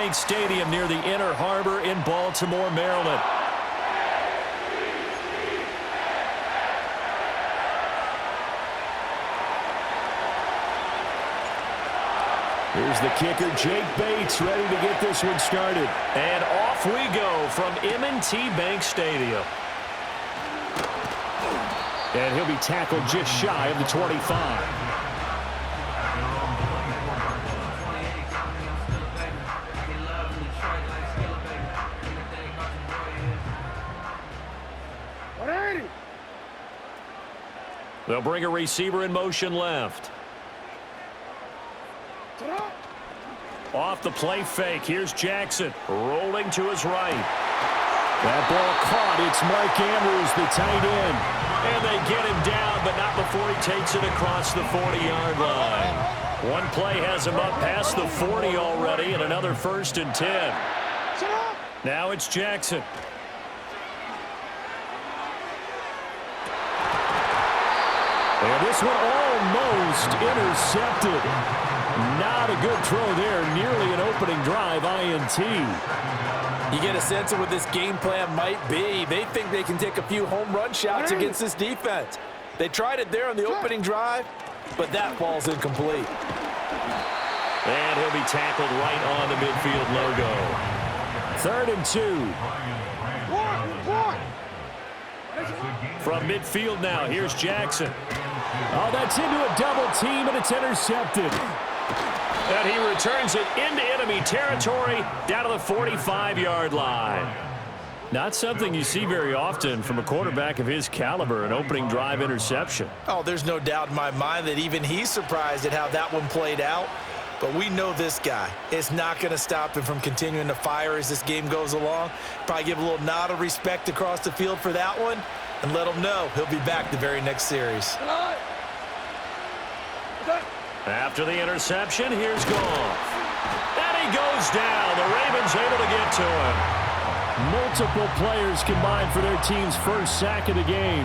Bank Stadium near the Inner Harbor in Baltimore, Maryland. Here's the kicker, Jake Bates, ready to get this one started. And off we go from M&T Bank Stadium. And he'll be tackled just shy of the 25. They'll bring a receiver in motion left. Off the play fake. Here's Jackson rolling to his right. That ball caught. It's Mark Andrews, the tight end. And they get him down, but not before he takes it across the 40-yard line. One play has him up past the 40 already, and another 1st and 10. Now it's Jackson. And this one almost intercepted. Not a good throw there. Nearly an opening drive INT. You get a sense of what this game plan might be. They think they can take a few home run shots against this defense. They tried it there on the opening drive, but that ball's incomplete. And he'll be tackled right on the midfield logo. 3rd and 2. From midfield now, here's Jackson. Oh, that's into a double team, and it's intercepted. And he returns it into enemy territory down to the 45-yard line. Not something you see very often from a quarterback of his caliber, an opening drive interception. Oh, there's no doubt in my mind that even he's surprised at how that one played out. But we know this guy is not going to stop him from continuing to fire as this game goes along. Probably give a little nod of respect across the field for that one and let him know he'll be back the very next series. After the interception, here's Goff. And he goes down. The Ravens able to get to him. Multiple players combined for their team's first sack of the game.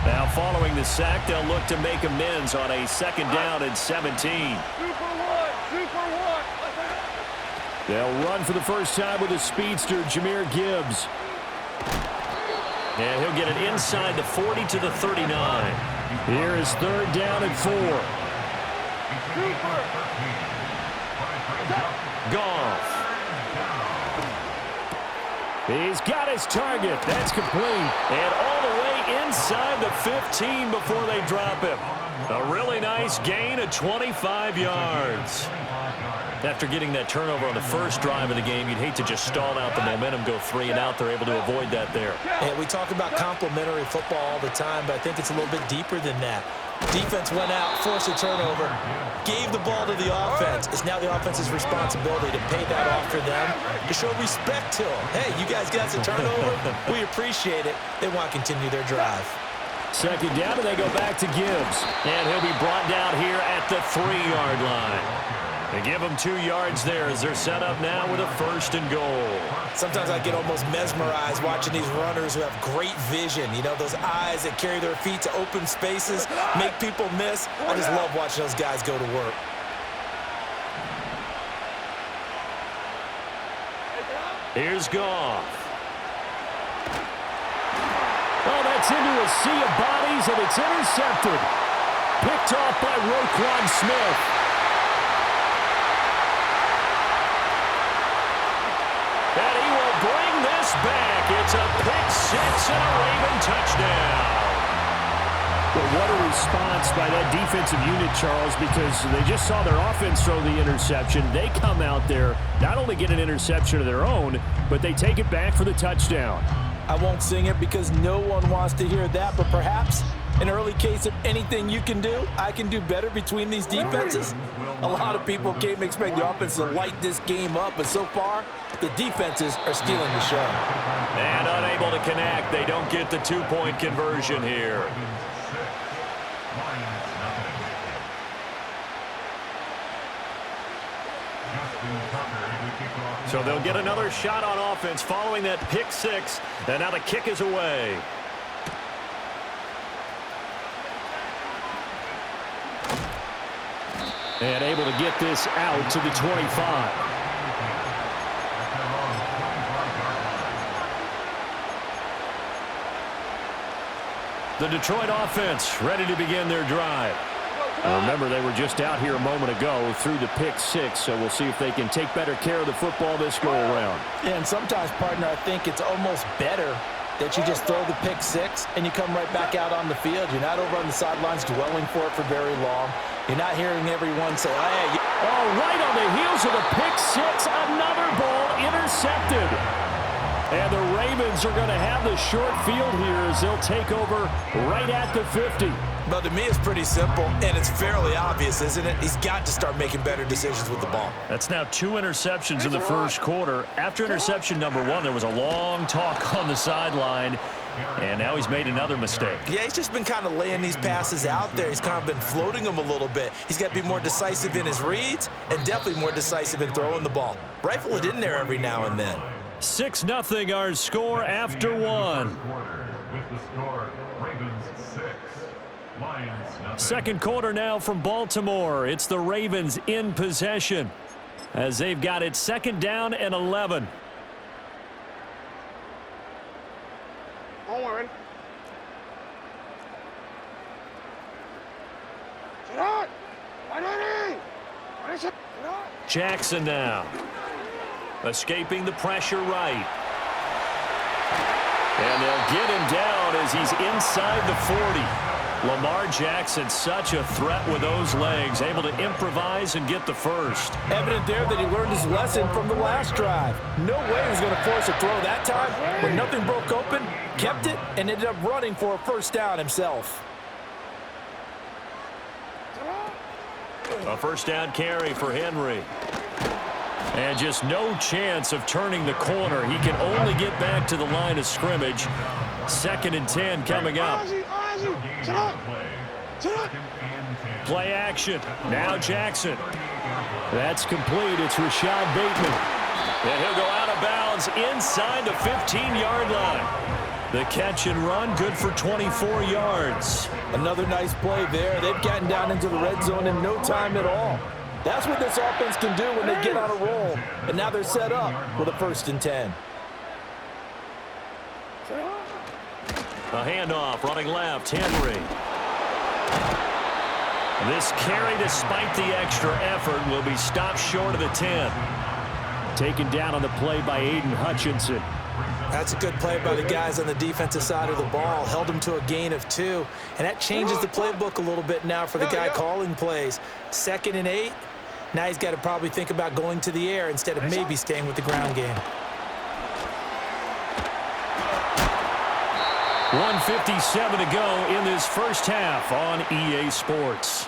Now following the sack, they'll look to make amends on a 2nd down and 17. They'll run for the first time with a speedster, Jahmyr Gibbs. And he'll get it inside the 40 to the 39. Here is 3rd down and 4. Goff. He's got his target. That's complete. And all the way inside the 15 before they drop him. A really nice gain of 25 yards. After getting that turnover on the first drive of the game, you'd hate to just stall out the momentum, go 3 and out. They're able to avoid that there. And we talk about complementary football all the time, but I think it's a little bit deeper than that. Defense went out, forced a turnover, gave the ball to the offense. It's now the offense's responsibility to pay that off for them, to show respect to them. Hey, you guys got the turnover. We appreciate it. They want to continue their drive. 2nd down, and they go back to Gibbs. And he'll be brought down here at the 3-yard line. They give them 2 yards there as they're set up now with a 1st and goal. Sometimes I get almost mesmerized watching these runners who have great vision. You know, those eyes that carry their feet to open spaces, make people miss. I just love watching those guys go to work. Here's Goff. Oh, that's into a sea of bodies, and it's intercepted. Picked off by Roquan Smith. And he will bring this back. It's a pick-6 and a Raven touchdown. Well, what a response by that defensive unit, Charles, because they just saw their offense throw the interception. They come out there, not only get an interception of their own, but they take it back for the touchdown. I won't sing it because no one wants to hear that, but perhaps an early case of anything you can do, I can do better between these defenses. A lot of people came expect the offense to light this game up, but so far, the defenses are stealing the show. And unable to connect. They don't get the 2-point conversion here. So they'll get another shot on offense following that pick-6, and now the kick is away. And able to get this out to the 25. The Detroit offense ready to begin their drive. Remember, they were just out here a moment ago through the pick six, so we'll see if they can take better care of the football this go-around. Yeah, and sometimes, partner, I think it's almost better that you just throw the pick six and you come right back out on the field. You're not over on the sidelines dwelling for it for very long. You're not hearing everyone say, hey. Oh, right on the heels of the pick six, another ball intercepted. And the Ravens are going to have the short field here as they'll take over right at the 50. Well, to me, it's pretty simple, and it's fairly obvious, isn't it? He's got to start making better decisions with the ball. That's now 2 interceptions in the first quarter. After interception number 1, there was a long talk on the sideline, and now he's made another mistake. Yeah, he's just been kind of laying these passes out there. He's kind of been floating them a little bit. He's got to be more decisive in his reads and definitely more decisive in throwing the ball. Rifle it in there every now and then. 6-0 our score after 1. Second quarter now from Baltimore. It's the Ravens in possession as they've got it 2nd down and 11. Jackson now. Escaping the pressure right. And they'll get him down as he's inside the 40. Lamar Jackson, such a threat with those legs, able to improvise and get the first. Evident there that he learned his lesson from the last drive. No way he was going to force a throw that time. When nothing broke open, kept it, and ended up running for a first down himself. A first down carry for Henry. And just no chance of turning the corner. He can only get back to the line of scrimmage. 2nd and 10 coming up. Play action. Now Jackson. That's complete. It's Rashad Bateman. And he'll go out of bounds inside the 15-yard line. The catch and run, good for 24 yards. Another nice play there. They've gotten down into the red zone in no time at all. That's what this offense can do when they get on a roll. And now they're set up with a 1st and 10. A handoff, running left, Henry. This carry, despite the extra effort, will be stopped short of the 10. Taken down on the play by Aiden Hutchinson. That's a good play by the guys on the defensive side of the ball. Held them to a gain of 2. And that changes the playbook a little bit now for the guy calling plays. 2nd and 8. Now he's got to probably think about going to the air instead of maybe staying with the ground game. 1:57 to go in this first half on EA Sports.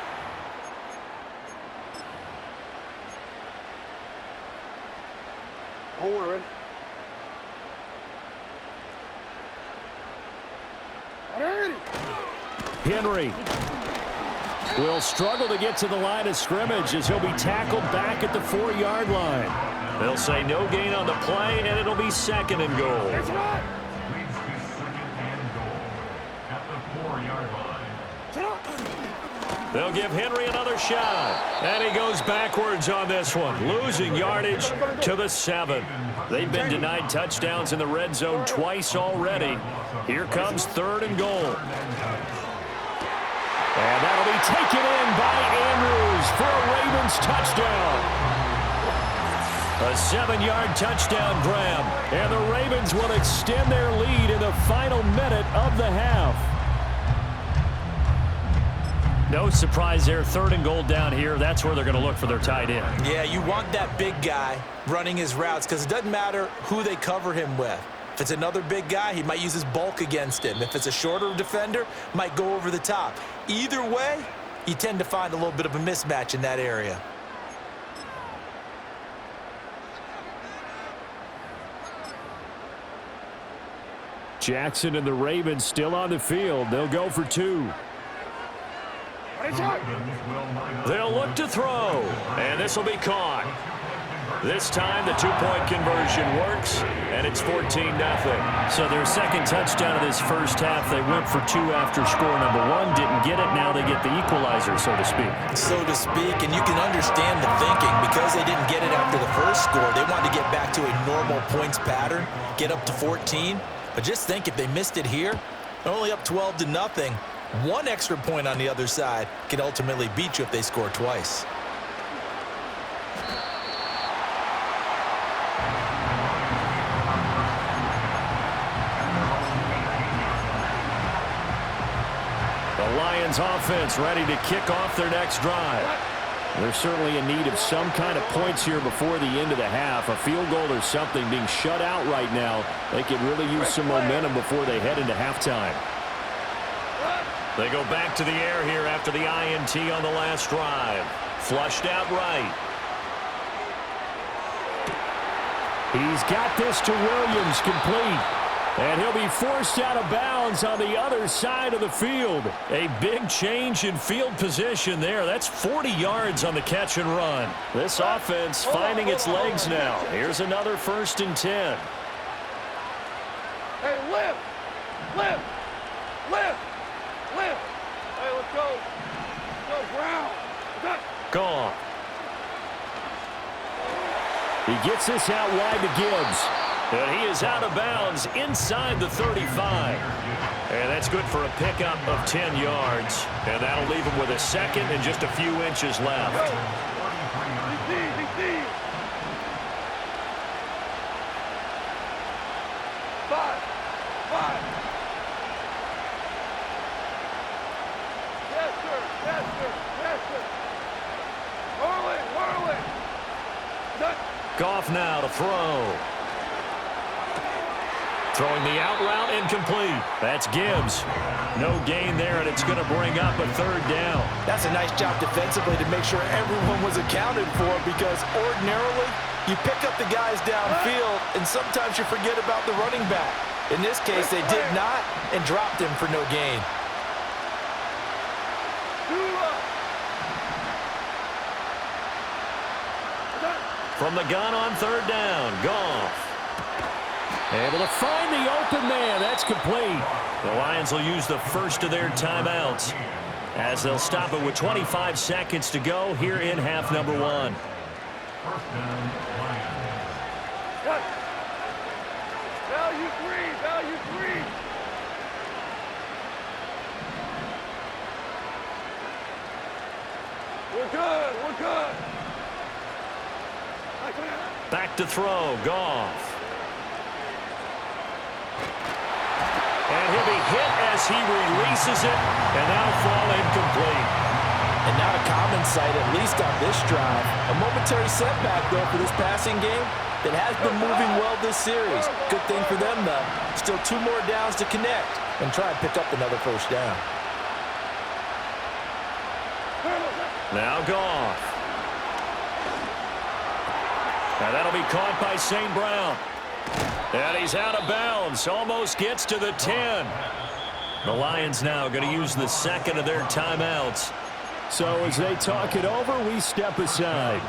Henry will struggle to get to the line of scrimmage as he'll be tackled back at the 4-yard line. They'll say no gain on the play, and it'll be 2nd and goal. They'll give Henry another shot. And he goes backwards on this one, losing yardage to the 7. They've been denied touchdowns in the red zone twice already. Here comes 3rd and goal. And that'll be taken in by Andrews for a Ravens touchdown. A 7-yard touchdown grab. And the Ravens will extend their lead in the final minute of the half. No surprise there. 3rd and goal down here. That's where they're going to look for their tight end. Yeah, you want that big guy running his routes because it doesn't matter who they cover him with. If it's another big guy, he might use his bulk against him. If it's a shorter defender, might go over the top. Either way, you tend to find a little bit of a mismatch in that area. Jackson and the Ravens still on the field. They'll go for 2. They'll look to throw, and this will be caught. This time the two-point conversion works, and it's 14-0. So their second touchdown of this first half, they went for two after score number one, didn't get it. Now they get the equalizer, so to speak. So to speak, and you can understand the thinking. Because they didn't get it after the first score, they wanted to get back to a normal points pattern, get up to 14. But just think, if they missed it here, they're only up 12-0. One extra point on the other side can ultimately beat you if they score twice. The Lions offense ready to kick off their next drive. They're certainly in need of some kind of points here before the end of the half. A field goal or something, being shut out right now. They could really use some momentum before they head into halftime. They go back to the air here after the INT on the last drive. Flushed out right. He's got this to Williams, complete. And he'll be forced out of bounds on the other side of the field. A big change in field position there. That's 40 yards on the catch and run. This offense finding its legs now. Here's another 1st and 10. Hey, lift! Lift! Lift! Lift! Hey, let's go. Go ground. Gone. He gets this out wide to Gibbs. And he is out of bounds inside the 35. And that's good for a pickup of 10 yards. And that'll leave him with a second and just a few inches left. Goff now to throw. Throwing the out route incomplete. That's Gibbs. No gain there, and it's going to bring up a 3rd down. That's a nice job defensively to make sure everyone was accounted for, because ordinarily you pick up the guys downfield, and sometimes you forget about the running back. In this case, they did not and dropped him for no gain. From the gun on 3rd down, Goff. Able to find the open man. That's complete. The Lions will use the first of their timeouts as they'll stop it with 25 seconds to go here in half number 1. Value three. We're good. Back to throw, Goff. And he'll be hit as he releases it, and that'll fall incomplete. And not a common sight, at least on this drive. A momentary setback, though, for this passing game that has been moving well this series. Good thing for them, though. Still 2 more downs to connect and try and pick up another 1st down. Now Goff. Now that'll be caught by St. Brown. And he's out of bounds. Almost gets to the 10. The Lions now going to use the second of their timeouts. So as they talk it over, we step aside.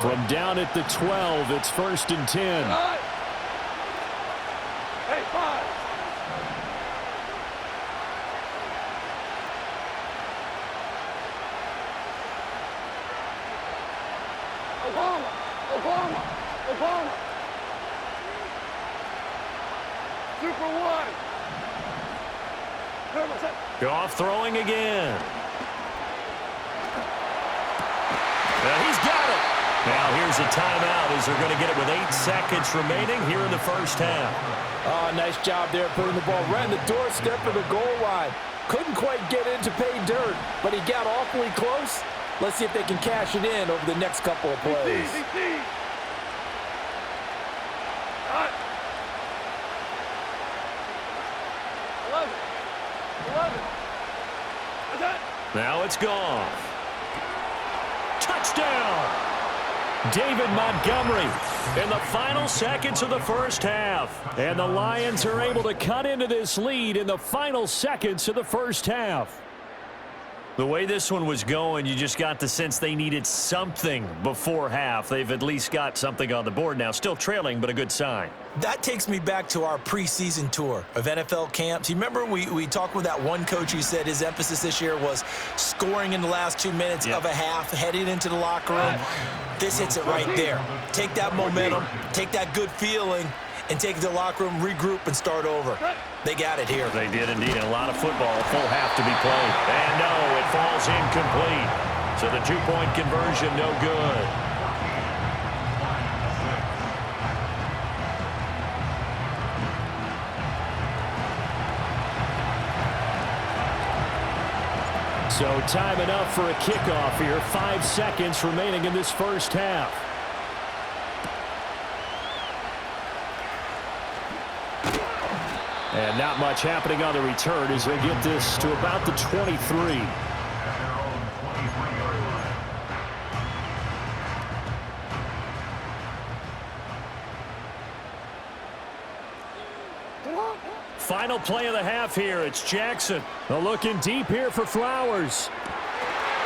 From down at the 12, it's 1st and 10. Hey, 5. Obama. Super 1. Goff throwing again. Now he's got it. Now here's a timeout as they're going to get it with 8 seconds remaining here in the first half. Oh, nice job there putting the ball right in the doorstep of the goal line. Couldn't quite get in to pay dirt, but he got awfully close. Let's see if they can cash it in over the next couple of plays. Now it's gone. Touchdown! David Montgomery in the final seconds of the first half. And the Lions are able to cut into this lead in the final seconds of the first half. The way this one was going, you just got the sense they needed something before half. They've at least got something on the board now. Still trailing, but a good sign. That takes me back to our preseason tour of NFL camps. You remember we talked with that one coach who said his emphasis this year was scoring in the last 2 minutes of a half, heading into the locker room. This hits it right there. Take that momentum, take that good feeling, and take it to the locker room, regroup, and start over. They got it here. They did indeed. A lot of football, a full half to be played. And no, it falls incomplete. So the two-point conversion, no good. So time enough for a kickoff here. 5 seconds remaining in this first half. And not much happening on the return as they get this to about the 23. Final play of the half here. It's Jackson. Looking deep here for Flowers.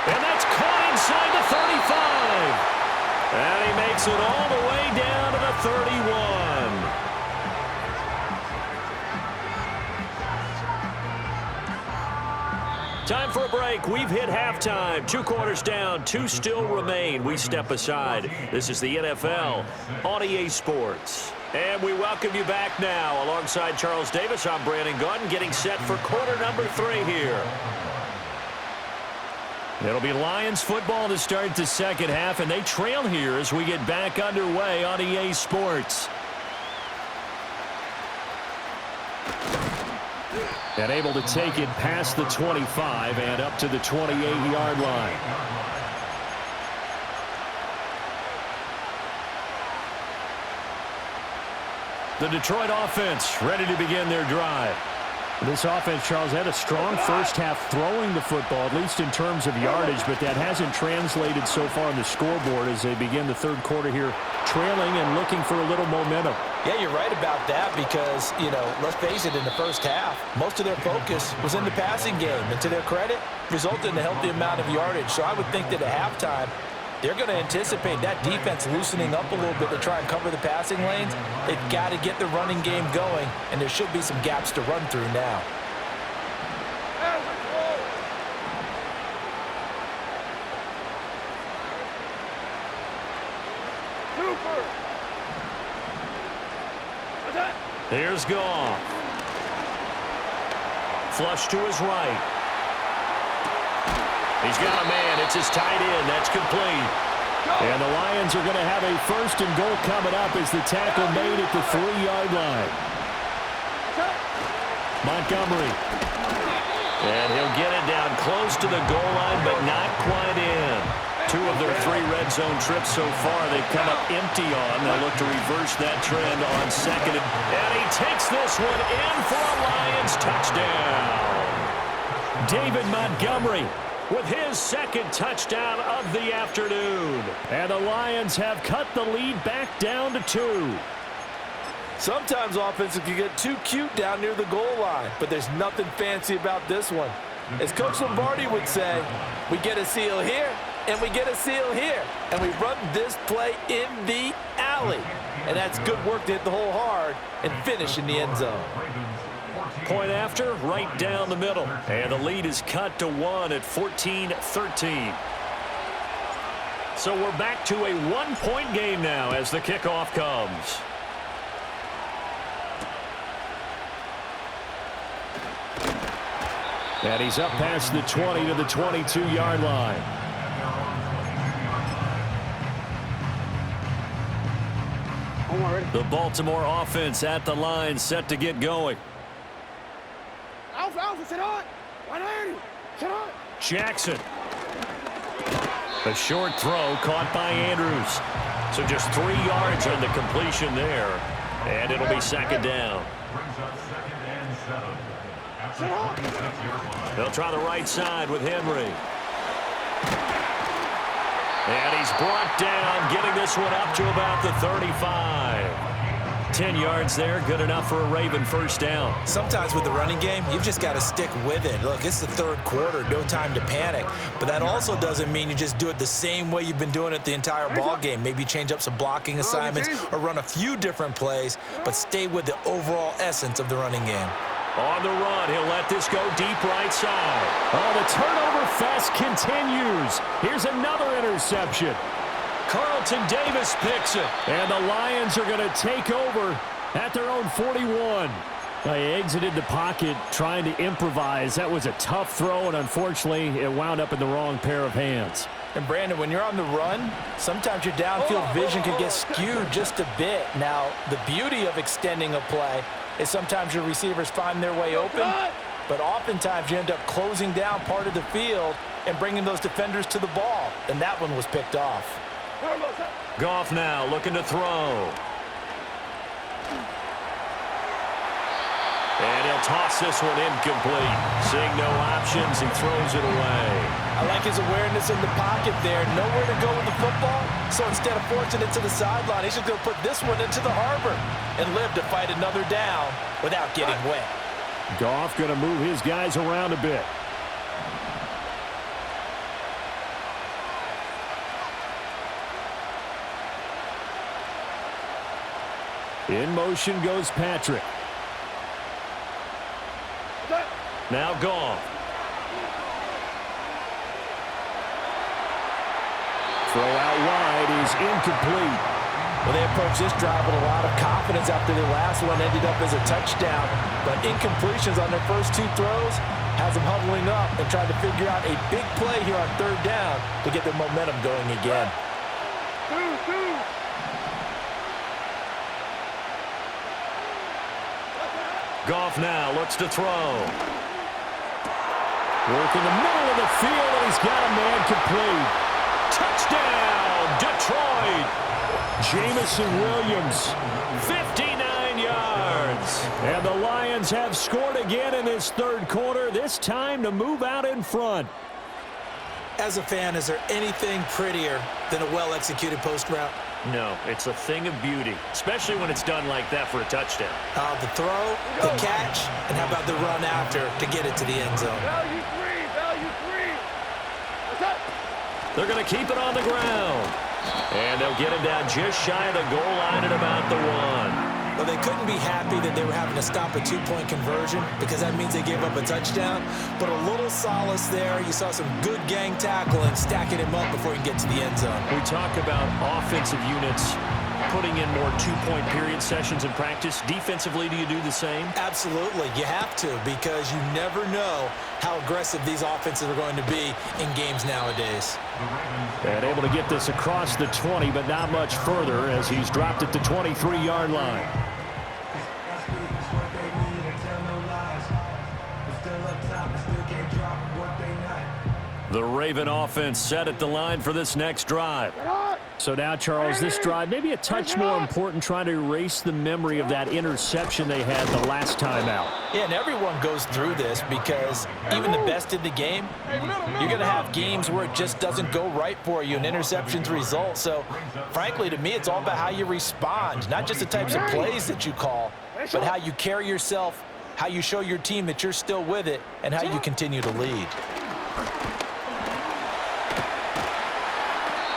And that's caught inside the 35. And he makes it all the way down to the 31. Time for a break. We've hit halftime. 2 quarters down. 2 still remain. We step aside. This is the NFL on EA Sports. And we welcome you back now. Alongside Charles Davis, I'm Brandon Gunn, getting set for quarter number 3 here. It'll be Lions football to start the second half, and they trail here as we get back underway on EA Sports. And able to take it past the 25 and up to the 28-yard line. The Detroit offense ready to begin their drive. This offense, Charles, had a strong first half throwing the football, at least in terms of yardage, but that hasn't translated so far on the scoreboard as they begin the third quarter here, trailing and looking for a little momentum. Yeah, you're right about that because, let's face it, in the first half, most of their focus was in the passing game. And to their credit, resulted in a healthy amount of yardage. So I would think that at halftime, they're going to anticipate that defense loosening up a little bit to try and cover the passing lanes. They've got to get the running game going, and there should be some gaps to run through now. Here's Goff. Flush to his right. He's got a man. It's his tight end. That's complete. And the Lions are going to have a 1st and goal coming up as the tackle made at the 3-yard line. Montgomery. And he'll get it down close to the goal line, but not quite in. 2 of their 3 red zone trips so far they've come up empty on. They'll look to reverse that trend on 2nd. And he takes this one in for a Lions touchdown. David Montgomery with his 2nd touchdown of the afternoon. And the Lions have cut the lead back down to 2. Sometimes offenses can get too cute down near the goal line, but there's nothing fancy about this one. As Coach Lombardi would say, we get a seal here, and we get a seal here, and we run this play in the alley. And that's good work to hit the hole hard and finish in the end zone. Point after, right down the middle. And the lead is cut to 1 at 14-13. So we're back to a 1-point game now as the kickoff comes. And he's up past the 20 to the 22-yard line. The Baltimore offense at the line, set to get going. Jackson. A short throw caught by Andrews. So just 3 yards on the completion there. And it'll be 2nd down. They'll try the right side with Henry. And he's brought down, getting this one up to about the 35. 10 yards there, good enough for a Raven first down. Sometimes with the running game, you've just got to stick with it. Look, it's the third quarter, no time to panic. But that also doesn't mean you just do it the same way you've been doing it the entire ball game. Maybe change up some blocking assignments or run a few different plays, but stay with the overall essence of the running game. On the run, he'll let this go deep right side. Oh, the turnover fest continues. Here's another interception. Carlton Davis picks it. And the Lions are going to take over at their own 41. They exited the pocket trying to improvise. That was a tough throw, and unfortunately, it wound up in the wrong pair of hands. And, Brandon, when you're on the run, sometimes your downfield vision can get skewed just a bit. Now, the beauty of extending a play is sometimes your receivers find their way open, but oftentimes you end up closing down part of the field and bringing those defenders to the ball, and that one was picked off. Goff now looking to throw. And he'll toss this one incomplete. Seeing no options, he throws it away. I like his awareness in the pocket there. Nowhere to go with the football, so instead of forcing it to the sideline, he's just going to put this one into the harbor and live to fight another down without getting wet. Goff going to move his guys around a bit. In motion goes Patrick. Now Goff. Throw out wide is incomplete. Well, they approached this drive with a lot of confidence after their last one ended up as a touchdown. But incompletions on their first two throws has them huddling up and trying to figure out a big play here on third down to get their momentum going again. Goff now looks to throw. Work in the middle of the field, and he's got a man complete. Touchdown, Detroit. Jamison Williams. 59 yards. And the Lions have scored again in this third quarter, this time to move out in front. As a fan, is there anything prettier than a well-executed post route? No, it's a thing of beauty, especially when it's done like that for a touchdown. The throw, the catch, and how about the run after to get it to the end zone? Value three, value three. What's up? They're going to keep it on the ground. And they'll get it down just shy of the goal line at about the one. Well, they couldn't be happy that they were having to stop a two-point conversion because that means they gave up a touchdown. But a little solace there. You saw some good gang tackling, stacking him up before he can get to the end zone. We talk about offensive units putting in more two-point period sessions in practice. Defensively, do you do the same? Absolutely. You have to because you never know how aggressive these offenses are going to be in games nowadays. And able to get this across the 20, but not much further as he's dropped at the 23-yard line. The Raven offense set at the line for this next drive. So now, Charles, this drive maybe a touch more important, trying to erase the memory of that interception they had the last time out. Yeah, and everyone goes through this because even the best in the game, you're going to have games where it just doesn't go right for you and interceptions result. So, frankly, to me, it's all about how you respond, not just the types of plays that you call, but how you carry yourself, how you show your team that you're still with it, and how you continue to lead.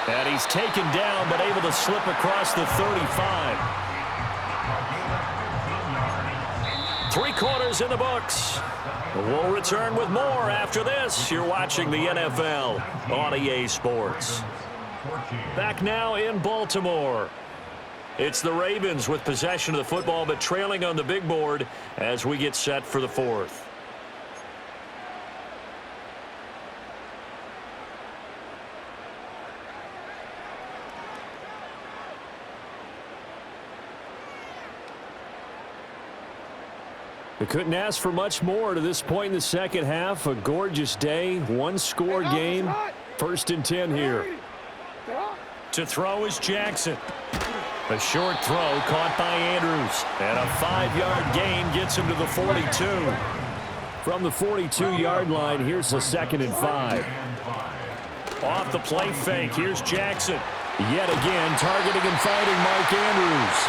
And he's taken down, but able to slip across the 35. 3 quarters in the books. We'll return with more after this. You're watching the NFL on EA Sports. Back now in Baltimore. It's the Ravens with possession of the football, but trailing on the big board as we get set for the fourth. They couldn't ask for much more to this point in the second half. A gorgeous day, one-score game. 1st and 10 here. To throw is Jackson. A short throw caught by Andrews. And a 5-yard gain gets him to the 42. From the 42-yard line, here's a 2nd and 5. Off the play fake, here's Jackson. Yet again, targeting and finding Mark Andrews.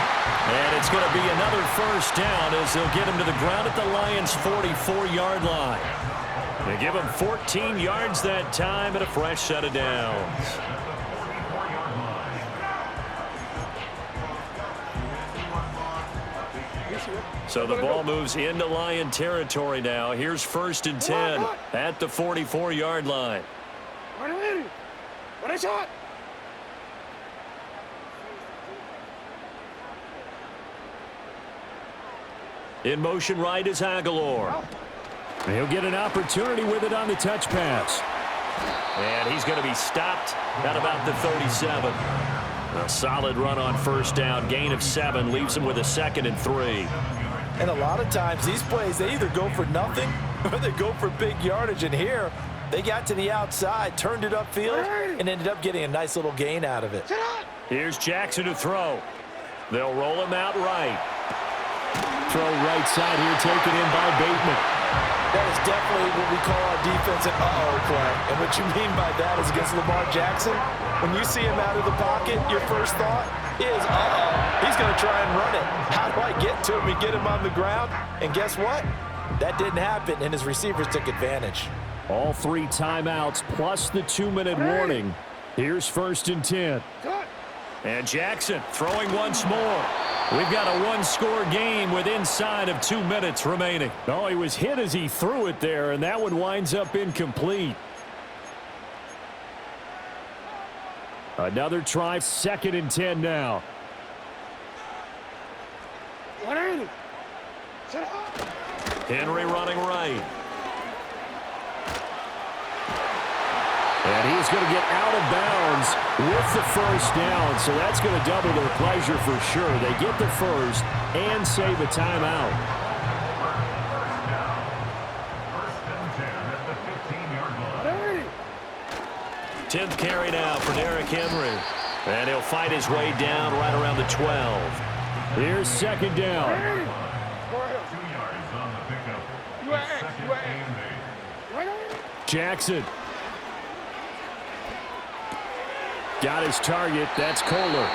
And it's going to be another first down as they'll get him to the ground at the Lions' 44-yard line. They give him 14 yards that time and a fresh set of downs. So the ball moves into Lion territory now. Here's 1st and 10 at the 44-yard line. What a shot! In motion right is Aguilar. He'll get an opportunity with it on the touch pass. And he's going to be stopped at about the 37. A solid run on first down. Gain of 7 leaves him with a 2nd and 3. And a lot of times these plays, they either go for nothing or they go for big yardage. And here, they got to the outside, turned it upfield, and ended up getting a nice little gain out of it. Here's Jackson to throw. They'll roll him out right. Throw right side here, taken in by Bateman. That is definitely what we call our defense an uh-oh play. And what you mean by that is against Lamar Jackson, when you see him out of the pocket, your first thought is, uh-oh, he's going to try and run it. How do I get to him and get him on the ground? And guess what? That didn't happen, and his receivers took advantage. All 3 timeouts plus the 2-minute warning. Here's 1st and 10. And Jackson throwing once more. We've got a 1-score game with inside of 2 minutes remaining. Oh, he was hit as he threw it there, and that one winds up incomplete. Another try, 2nd and 10 now. Henry running right. And he's going to get out of bounds with the first down, so that's going to double their pleasure for sure. They get the first and save a timeout. 10th carry now for Derrick Henry. And he'll fight his way down right around the 12. Here's 2nd down. Jackson. Got his target. That's Kohler.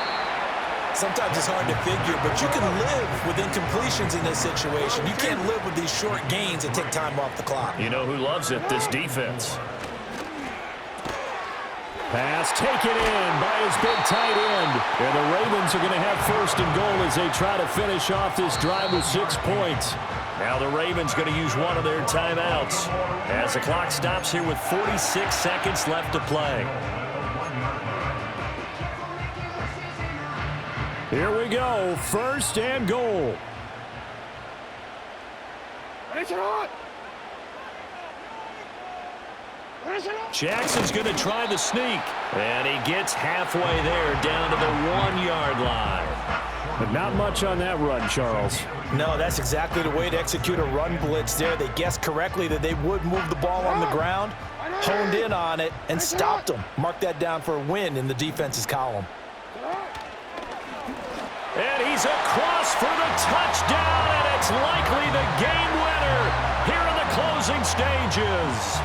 Sometimes it's hard to figure, but you can live with incompletions in this situation. You can't live with these short gains and take time off the clock. You know who loves it? This defense. Pass taken in by his big tight end. And the Ravens are going to have 1st and goal as they try to finish off this drive with 6 points. Now the Ravens going to use one of their timeouts as the clock stops here with 46 seconds left to play. Here we go, 1st and goal. Jackson's going to try the sneak, and he gets halfway there down to the 1-yard line. But not much on that run, Charles. No, that's exactly the way to execute a run blitz there. They guessed correctly that they would move the ball on the ground, honed in on it, and stopped them. Mark that down for a win in the defense's column. And he's across for the touchdown, and it's likely the game winner here in the closing stages.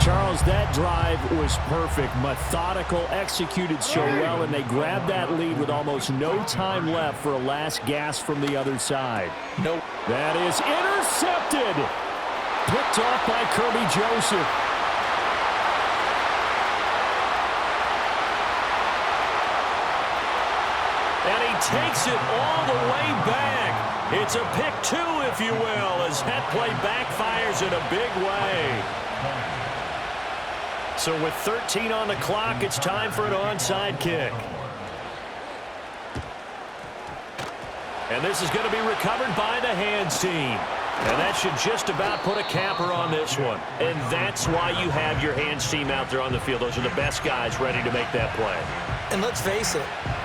Charles, that drive was perfect, methodical, executed so well, and they grabbed that lead with almost no time left for a last gasp from the other side. Nope. That is intercepted. Picked off by Kirby Joseph. And he takes it all the way back. It's a pick 2, if you will, as that play backfires in a big way. So with 13 on the clock, it's time for an onside kick. And this is going to be recovered by the hands team. And that should just about put a capper on this one. And that's why you have your hands team out there on the field. Those are the best guys ready to make that play. And let's face it,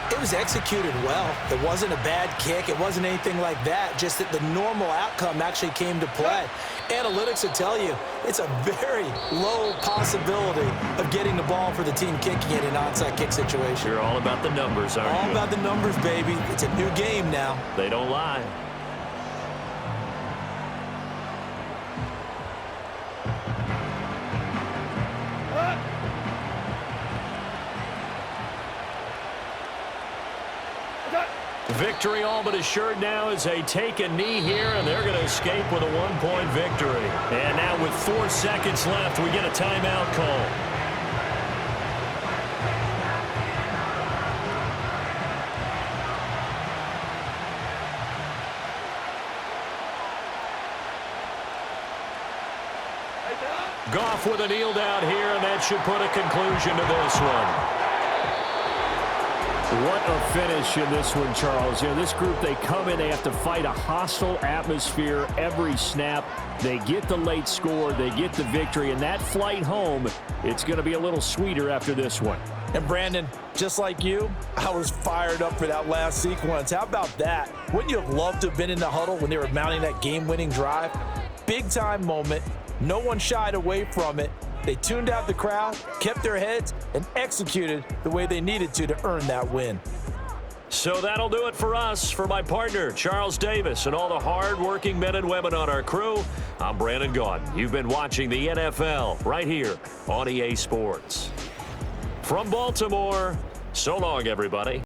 it was executed well. It wasn't a bad kick. It wasn't anything like that. Just that the normal outcome actually came to play. Analytics will tell you it's a very low possibility of getting the ball for the team kicking it in an onside kick situation. You're all about the numbers, aren't you? All about the numbers, baby. It's a new game now. They don't lie. Victory all but assured now as they take a knee here, and they're going to escape with a 1-point victory. And now with 4 seconds left, we get a timeout call. Goff with a kneel down here, and that should put a conclusion to this one. What a finish in this one, Charles. You know, this group, they come in, they have to fight a hostile atmosphere every snap. They get the late score, they get the victory, and that flight home, it's going to be a little sweeter after this one. And Brandon, just like you, I was fired up for that last sequence. How about that? Wouldn't you have loved to have been in the huddle when they were mounting that game-winning drive? Big-time moment. No one shied away from it. They tuned out the crowd, kept their heads, and executed the way they needed to earn that win. So that'll do it for us. For my partner, Charles Davis, and all the hard-working men and women on our crew, I'm Brandon Gaudin. You've been watching the NFL right here on EA Sports. From Baltimore, so long, everybody.